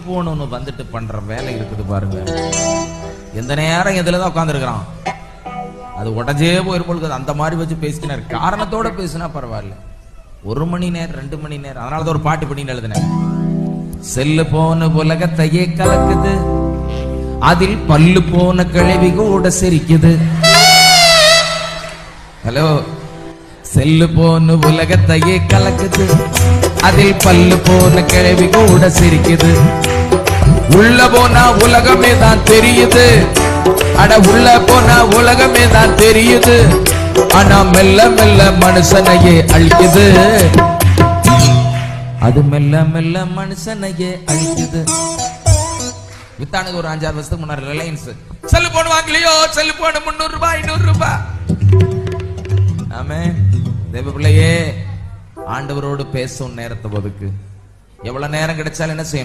போன்னு வந்துட்டு பண்ற வேலை இருக்குது பாருங்க. எந்த நேரம் இதுலதான் உட்கார்ந்துருக்கிறான். அது உடஞ்சே போயிருப்போம். அந்த மாதிரி வச்சு பேசினார். காரணத்தோட பேசினா பரவாயில்ல. 1 மணி நேரம் 2 மணி நேரம். அதனாலதான் ஒரு பாட்டு பண்ணி எழுதினேன். செல்லு போன உலகத்தையே கலக்குது, அதில் பல்லு போன கிழவி கூட சிரிக்குது. ஹலோ, செல்லு போன உலகத்தையே கலக்குது, அதில் பல்லு போன கிழவி கூட சிரிக்குது. உள்ள போனா உலகமே தான் தெரியுது, அட உள்ள போனா உலகமே தான் தெரியுது. ஆனா மெல்ல மெல்ல மனுஷனையே அழிக்குது, அது மெல்ல மெல்ல மனுஷனையே அழிக்குது. வித்தானுக்கு ஒரு 5-6 வருஷத்துக்கு முன்னாடி ரிலையன்ஸ் செல்லு போன் வாங்கலையோ, செல்லு போன் 300 ரூபாய் 200 ரூபாய். ஆமே தேவ பிள்ளையே, ஆண்டவரோடு பேசும் நேரத்தை ஒதுக்கு. எவ்வளவு நேரம் கிடைச்சாலும் என்ன செய்யணும்?